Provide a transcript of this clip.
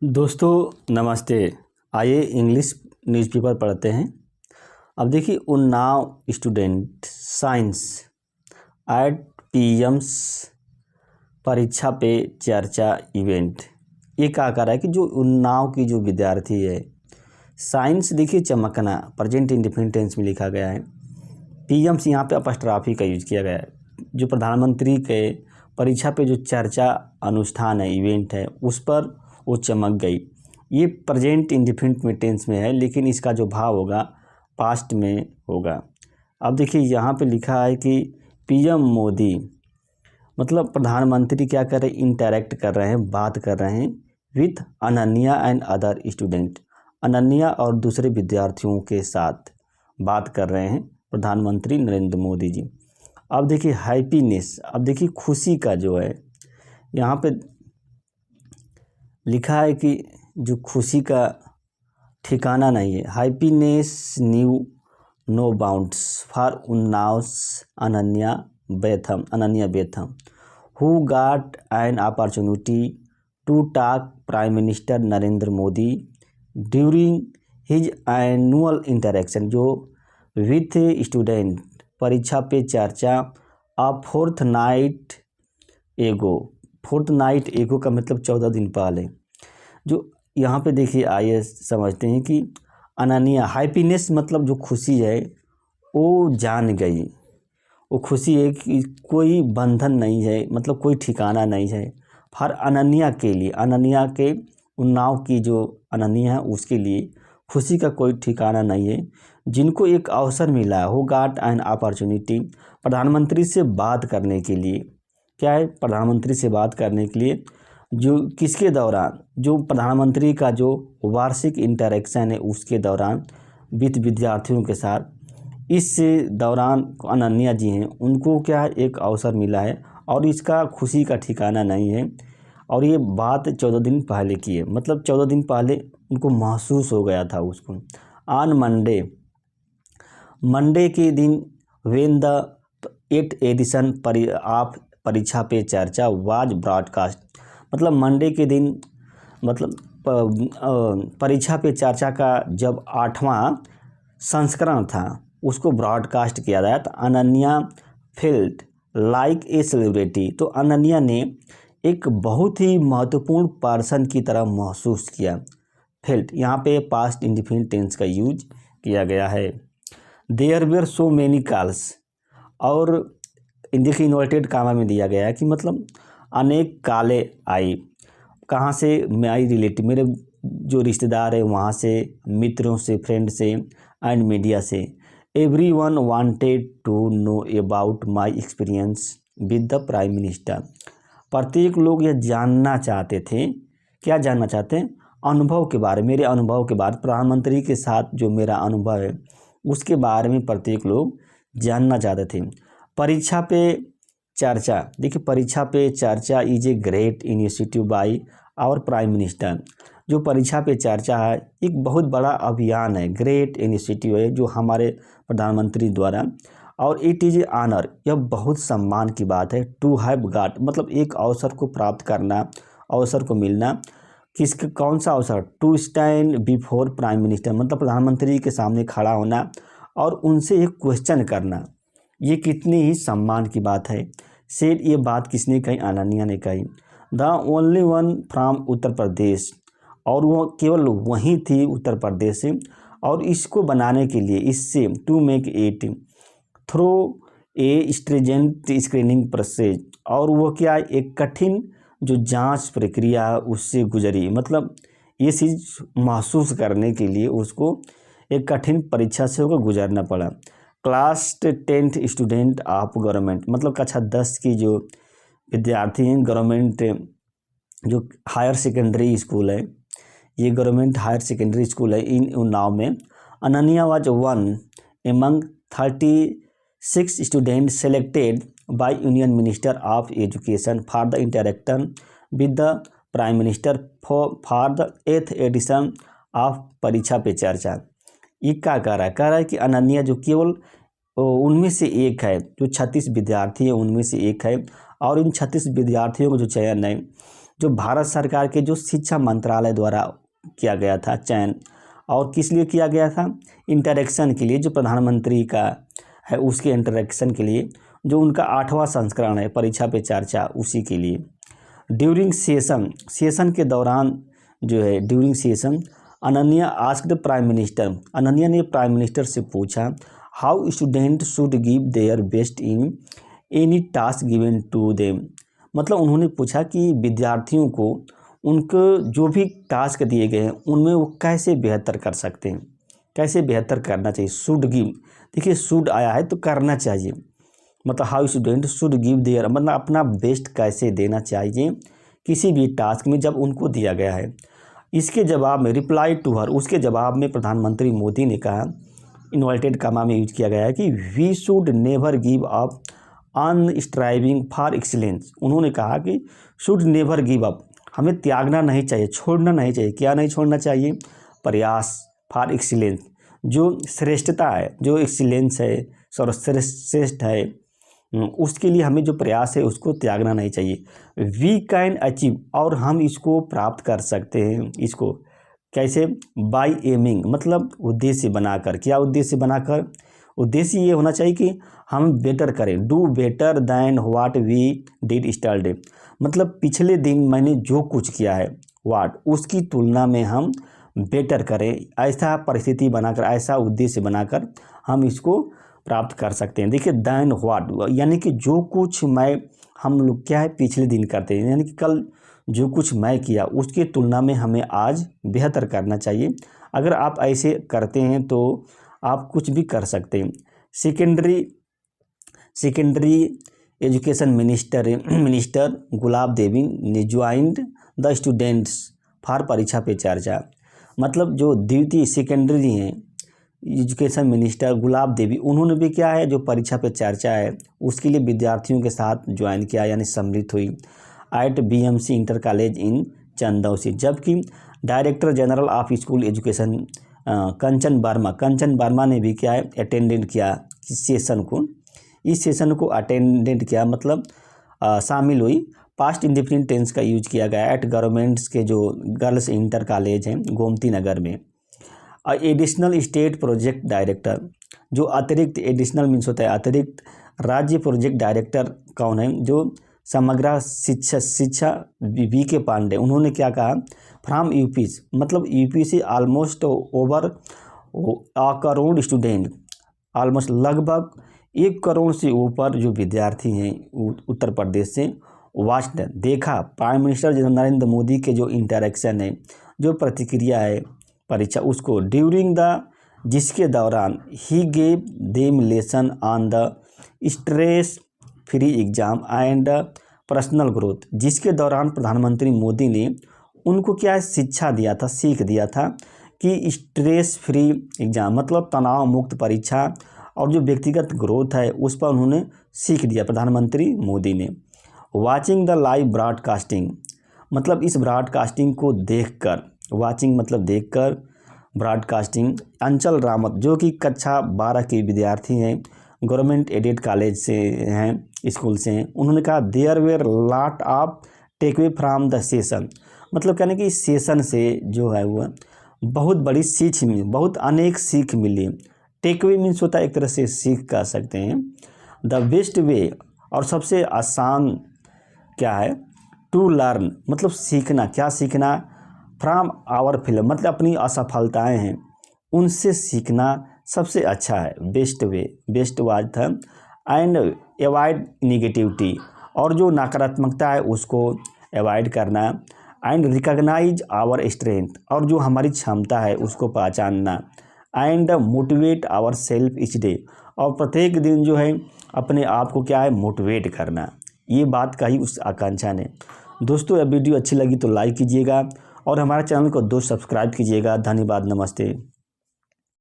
दोस्तों नमस्ते। आइए इंग्लिश न्यूज़पेपर पढ़ते हैं। अब देखिए, Unnao student science at PM's Pariksha Pe चर्चा इवेंट। ये क्या कर रहा है कि जो उन्नाव की जो विद्यार्थी है, साइंस देखिए चमकना प्रेजेंट इंडेफिनिट टेंस में लिखा गया है। पीएम्स यहाँ पे अपस्ट्रॉफी का यूज किया गया है। जो प्रधानमंत्री के परीक्षा पे जो चर्चा अनुष्ठान है, इवेंट है, उस पर वो चमक गई। ये प्रेजेंट इंडेफिनिट टेंस में है, लेकिन इसका जो भाव होगा पास्ट में होगा। अब देखिए यहाँ पे लिखा है कि पीएम मोदी, मतलब प्रधानमंत्री क्या कर रहे हैं, इंटरेक्ट कर रहे हैं, बात कर रहे हैं with Ananya and other student. Ananya और दूसरे विद्यार्थियों के साथ बात कर रहे हैं प्रधानमंत्री नरेंद्र मोदी जी। अब देखिए हैप्पीनेस, अब देखिए खुशी का जो है यहाँ पे लिखा है कि जो खुशी का ठिकाना नहीं है। Happiness knew no bounds for Unnao Ananya Betham who got an opportunity to talk prime minister Narendra Modi during his annual interaction जो विथ स्टूडेंट परीक्षा पे चर्चा अ फोर्थ नाइट एगो का मतलब 14 दिन पहले। जो यहाँ पे देखिए आइए समझते हैं कि अनन्या, हैप्पीनेस मतलब जो खुशी है वो जान गई। वो खुशी है कि कोई बंधन नहीं है, मतलब कोई ठिकाना नहीं है। हर अनन्या के लिए, अनन्या के उन्नाव की जो अनन्या है उसके लिए खुशी का कोई ठिकाना नहीं है। जिनको एक अवसर मिला है, हो गॉट एन अपॉर्चुनिटी, प्रधानमंत्री से बात करने के लिए। क्या है, प्रधानमंत्री से बात करने के लिए, जो किसके दौरान, जो प्रधानमंत्री का जो वार्षिक इंटरेक्शन है उसके दौरान विद विद्यार्थियों के साथ। इस दौरान अनन्या जी हैं, उनको क्या है एक अवसर मिला है और इसका खुशी का ठिकाना नहीं है। और ये बात 14 दिन पहले की है, मतलब 14 दिन पहले उनको महसूस हो गया था उसको। ऑन मंडे के दिन when the 8th edition of Pariksha Pe चर्चा वाज ब्रॉडकास्ट, मतलब मंडे के दिन, मतलब परीक्षा पे चर्चा का जब 8वां संस्करण था उसको ब्रॉडकास्ट किया गया था। Ananya felt like a celebrity, तो अनन्या ने एक बहुत ही महत्वपूर्ण पर्सन की तरह महसूस किया। फेल्ट यहाँ पे पास्ट इंडेफिनिट टेंस का यूज किया गया है। There were so many calls, और देखिए इन्वर्टेड कामा में दिया गया है कि मतलब अनेक काले आई। कहाँ से, माई रिलेटिव, मेरे जो रिश्तेदार है वहाँ से, मित्रों से, फ्रेंड से, एंड मीडिया से। Everyone wanted to know about my experience with the prime minister, प्रत्येक लोग यह जानना चाहते थे। क्या जानना चाहते हैं, अनुभव के बारे, मेरे अनुभव के बारे, प्रधानमंत्री के साथ जो मेरा अनुभव है उसके बारे में प्रत्येक लोग जानना चाहते थे। परीक्षा पे चर्चा, देखिए Pariksha Pe Charcha is a great initiative by our prime minister. जो परीक्षा पे चर्चा है एक बहुत बड़ा अभियान है, ग्रेट इनिशिएटिव है जो हमारे प्रधानमंत्री द्वारा। और इट इज ए ऑनर, यह बहुत सम्मान की बात है। टू हैव गॉट, मतलब एक अवसर को प्राप्त करना, अवसर को मिलना। किसका, कौन सा अवसर, to stand before prime minister, मतलब प्रधानमंत्री के सामने खड़ा होना और उनसे एक क्वेश्चन करना। ये कितनी ही सम्मान की बात है। सेड, ये बात किसने कही, अनन्या ने कही। The only one from Uttar Pradesh, और वो केवल वहीं थी उत्तर प्रदेश से। और इसको बनाने के लिए, इससे to make it through a stringent screening process, और वो क्या, एक कठिन जो जांच प्रक्रिया उससे गुजरी, मतलब ये चीज़ महसूस करने के लिए उसको एक कठिन परीक्षा से होकर गुजरना पड़ा। Class 10th student of government, मतलब कक्षा 10 की जो विद्यार्थी हैं, गवर्नमेंट जो हायर सेकेंडरी स्कूल है, ये गवर्नमेंट हायर सेकेंडरी स्कूल है इन उन्नाव में। Ananya was one among 36 student selected by union minister of education for the interaction with the prime minister for the 8th edition of Pariksha Pe चर्चा। ये क्या कह रहा है कि अनन्या जो केवल उनमें से एक है, जो 36 विद्यार्थी हैं उनमें से एक है। और इन 36 विद्यार्थियों का जो चयन है, जो भारत सरकार के जो शिक्षा मंत्रालय द्वारा किया गया था चयन, और किस लिए किया गया था, इंटरेक्शन के लिए, जो प्रधानमंत्री का है उसके इंटरेक्शन के लिए, जो उनका 8वां संस्करण है परीक्षा पे चर्चा, उसी के लिए। ड्यूरिंग सेशन के दौरान जो है, during session Ananya asked prime minister, Ananya ने प्राइम मिनिस्टर से पूछा how student should give their best in any task given to them. मतलब उन्होंने पूछा कि विद्यार्थियों को उनको जो भी टास्क दिए गए हैं उनमें वो कैसे बेहतर कर सकते हैं, कैसे बेहतर करना चाहिए। शुड गिव, देखिए शुड आया है तो करना चाहिए, मतलब how student should give there, मतलब अपना बेस्ट कैसे देना चाहिए किसी भी टास्क में जब उनको दिया गया है। इसके जवाब में रिप्लाई टू हर, उसके जवाब में प्रधानमंत्री मोदी ने कहा, इन्वर्टेड कॉमा में यूज किया गया है कि we should never give up on striving for excellence. उन्होंने कहा कि शुड नेवर गिव अप, हमें त्यागना नहीं चाहिए, छोड़ना नहीं चाहिए। क्या नहीं छोड़ना चाहिए, प्रयास, फॉर एक्सीलेंस, जो श्रेष्ठता है, जो एक्सीलेंस है, सर्वश्रेष्ठ है, उसके लिए हमें जो प्रयास है उसको त्यागना नहीं चाहिए। वी कैन अचीव, और हम इसको प्राप्त कर सकते हैं। इसको कैसे, बाय एमिंग, मतलब उद्देश्य बनाकर। क्या उद्देश्य बनाकर, उद्देश्य ये होना चाहिए कि हम बेटर करें, do better than what we did yesterday, मतलब पिछले दिन मैंने जो कुछ किया है व्हाट, उसकी तुलना में हम बेटर करें। ऐसा परिस्थिति बनाकर, ऐसा उद्देश्य बनाकर हम इसको प्राप्त कर सकते हैं। देखिए दैन व्हाट, यानी कि जो कुछ हम लोग क्या है पिछले दिन करते हैं, यानी कि कल जो कुछ मैं किया उसकी तुलना में हमें आज बेहतर करना चाहिए। अगर आप ऐसे करते हैं तो आप कुछ भी कर सकते हैं। सेकेंडरी एजुकेशन मिनिस्टर गुलाब देवी ने ज्वाइंड द स्टूडेंट्स फॉर परीक्षा पे चर्चा, मतलब जो द्वितीय सेकेंडरी हैं एजुकेशन मिनिस्टर गुलाब देवी, उन्होंने भी क्या है जो परीक्षा पे चर्चा है उसके लिए विद्यार्थियों के साथ ज्वाइन किया, यानी सम्मिलित हुई at BMC inter college in Chandausi. जबकि director general of school education Kanchan Verma ने भी क्या है अटेंडेंट किया इस सेशन को अटेंडेंट किया, मतलब शामिल हुई। पास्ट इंडिफिनिट टेंस का यूज किया गया एट गवर्नमेंट्स के जो गर्ल्स इंटर कॉलेज हैं गोमती नगर में। एडिशनल स्टेट प्रोजेक्ट डायरेक्टर, जो अतिरिक्त, एडिशनल मीन्स होता है अतिरिक्त, राज्य प्रोजेक्ट डायरेक्टर कौन है, जो समग्र शिक्षा वी के पांडे, उन्होंने क्या कहा, फ्रॉम यूपी, मतलब यूपी से almost over 1 crore student, almost लगभग 1 करोड़ से ऊपर जो विद्यार्थी हैं उत्तर प्रदेश से, वास्ट देखा प्राइम मिनिस्टर नरेंद्र मोदी के जो इंटरेक्शन है, जो प्रतिक्रिया है परीक्षा उसको, ड्यूरिंग द, जिसके दौरान he gave them lesson on the stress free exam and personal growth, जिसके दौरान प्रधानमंत्री मोदी ने उनको क्या शिक्षा दिया था, सीख दिया था कि स्ट्रेस फ्री एग्जाम, मतलब तनाव मुक्त परीक्षा और जो व्यक्तिगत ग्रोथ है उस पर उन्होंने सीख दिया प्रधानमंत्री मोदी ने। वाचिंग द लाइव ब्रॉडकास्टिंग, मतलब इस ब्रॉडकास्टिंग को देखकर, वाचिंग मतलब देखकर, ब्रॉडकास्टिंग, अंचल रामत जो कि कक्षा 12 के विद्यार्थी हैं, गवर्नमेंट एडेड कॉलेज से हैं, स्कूल से हैं, उन्होंने कहा there were lot of takeaway from the session, मतलब कहने कि इस सेशन से जो है वो बहुत बड़ी सीख मिली, बहुत अनेक सीख मिली। टेकअवे मीन्स होता है एक तरह से सीख कह सकते हैं। द बेस्ट वे, और सबसे आसान क्या है, टू लर्न, मतलब सीखना, क्या सीखना, फ्रॉम आवर फिल्म, मतलब अपनी असफलताएं हैं उनसे सीखना सबसे अच्छा है। बेस्ट वे, बेस्ट वाज था। एंड अवॉइड निगेटिविटी, और जो नकारात्मकता है उसको अवॉइड करना। एंड रिकॉग्नाइज आवर स्ट्रेंथ, और जो हमारी क्षमता है उसको पहचानना। And motivate our self each day, और प्रत्येक दिन जो है अपने आप को क्या है मोटिवेट करना। ये बात कही उस आकांक्षा ने। दोस्तों यह वीडियो अच्छी लगी तो लाइक कीजिएगा और हमारे चैनल को दोस्त सब्सक्राइब कीजिएगा। धन्यवाद, नमस्ते।